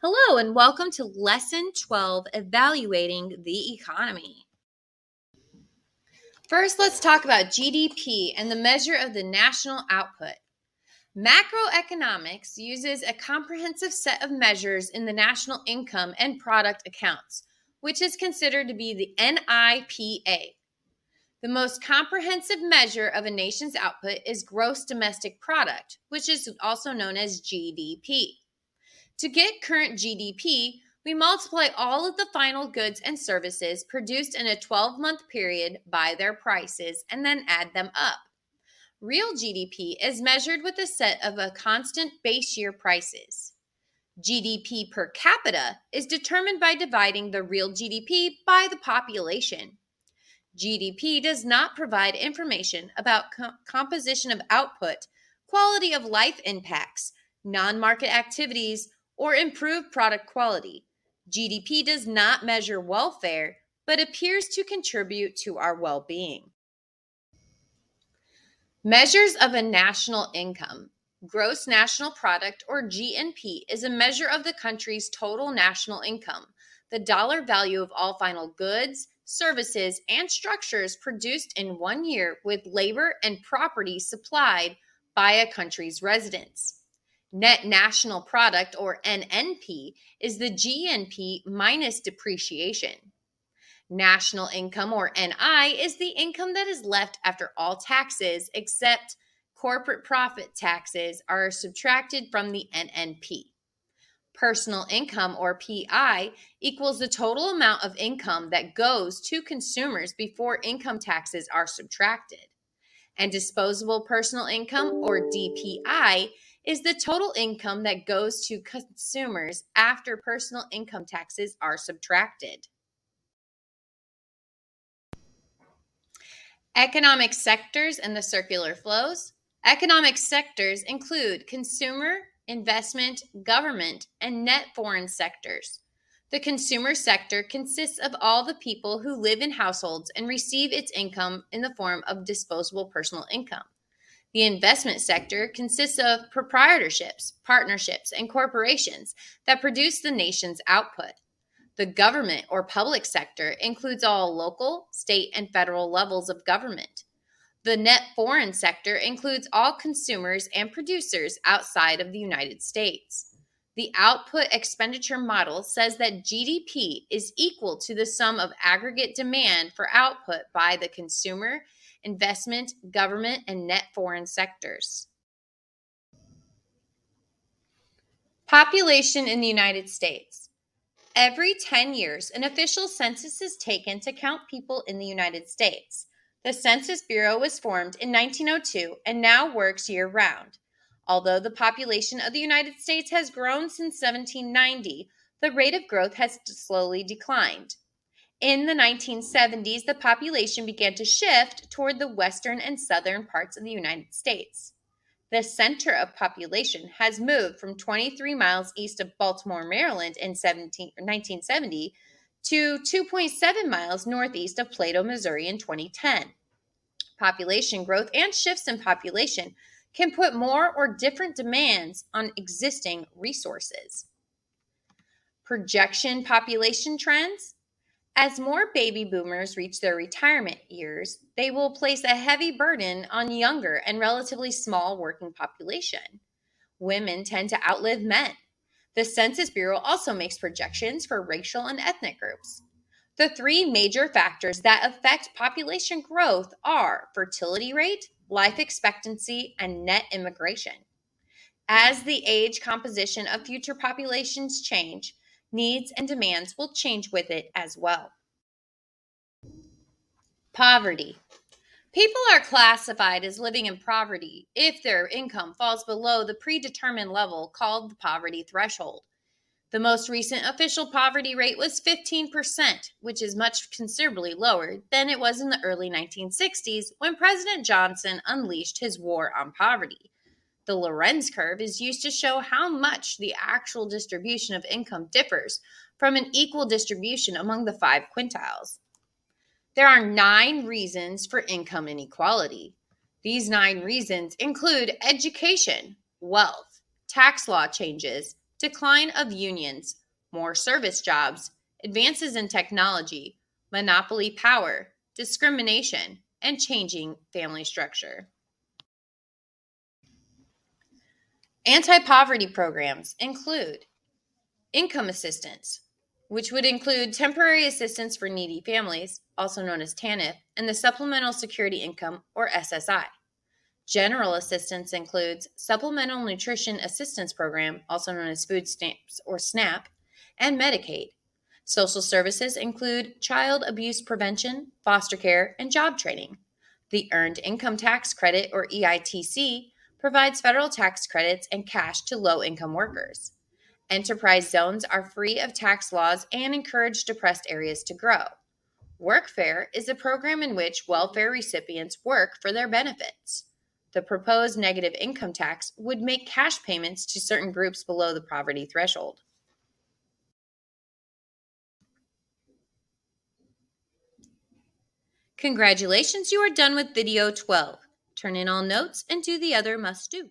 Hello, and welcome to Lesson 12, Evaluating the Economy. First, let's talk about GDP and the measure of the national output. Macroeconomics uses a comprehensive set of measures in the national income and product accounts, which is considered to be the NIPA. The most comprehensive measure of a nation's output is gross domestic product, which is also known as GDP. To get current GDP, we multiply all of the final goods and services produced in a 12-month period by their prices and then add them up. Real GDP is measured with a set of a constant base year prices. GDP per capita is determined by dividing the real GDP by the population. GDP does not provide information about composition of output, quality of life impacts, non-market activities, or improved product quality. GDP does not measure welfare, but appears to contribute to our well-being. Measures of a national income. Gross national product, or GNP, is a measure of the country's total national income, the dollar value of all final goods, services, and structures produced in 1 year with labor and property supplied by a country's residents. Net national product, or NNP, is the GNP minus depreciation. National income, or NI, is the income that is left after all taxes except corporate profit taxes are subtracted from the NNP. Personal income, or PI, equals the total amount of income that goes to consumers before income taxes are subtracted. And disposable personal income, or DPI, is the total income that goes to consumers after personal income taxes are subtracted. Economic sectors and the circular flows. Economic sectors include consumer, investment, government, and net foreign sectors. The consumer sector consists of all the people who live in households and receive its income in the form of disposable personal income. The investment sector consists of proprietorships, partnerships, and corporations that produce the nation's output. The government or public sector includes all local, state, and federal levels of government. The net foreign sector includes all consumers and producers outside of the United States. The output expenditure model says that GDP is equal to the sum of aggregate demand for output by the consumer, investment, government, and net foreign sectors. Population in the United States. Every 10 years, an official census is taken to count people in the United States. The Census Bureau was formed in 1902 and now works year-round. Although the population of the United States has grown since 1790, the rate of growth has slowly declined. In the 1970s, the population began to shift toward the western and southern parts of the United States. The center of population has moved from 23 miles east of Baltimore, Maryland in 1970 to 2.7 miles northeast of Plato, Missouri in 2010. Population growth and shifts in population can put more or different demands on existing resources. Projection population trends. As more baby boomers reach their retirement years, they will place a heavy burden on younger and relatively small working population. Women tend to outlive men. The Census Bureau also makes projections for racial and ethnic groups. The three major factors that affect population growth are fertility rate, life expectancy, and net immigration. As the age composition of future populations change, needs and demands will change with it as well. Poverty. People are classified as living in poverty if their income falls below the predetermined level called the poverty threshold. The most recent official poverty rate was 15%, which is much considerably lower than it was in the early 1960s when President Johnson unleashed his war on poverty. The Lorenz curve is used to show how much the actual distribution of income differs from an equal distribution among the 5 quintiles. There are 9 reasons for income inequality. These 9 reasons include education, wealth, tax law changes, decline of unions, more service jobs, advances in technology, monopoly power, discrimination, and changing family structure. Anti-poverty programs include income assistance, which would include temporary assistance for needy families, also known as TANF, and the Supplemental Security Income, or SSI. General assistance includes Supplemental Nutrition Assistance Program, also known as food stamps or SNAP, and Medicaid. Social services include child abuse prevention, foster care, and job training. The Earned Income Tax Credit, or EITC, provides federal tax credits and cash to low-income workers. Enterprise zones are free of tax laws and encourage depressed areas to grow. Workfare is a program in which welfare recipients work for their benefits. The proposed negative income tax would make cash payments to certain groups below the poverty threshold. Congratulations, you are done with video 12. Turn in all notes and do the other must-do.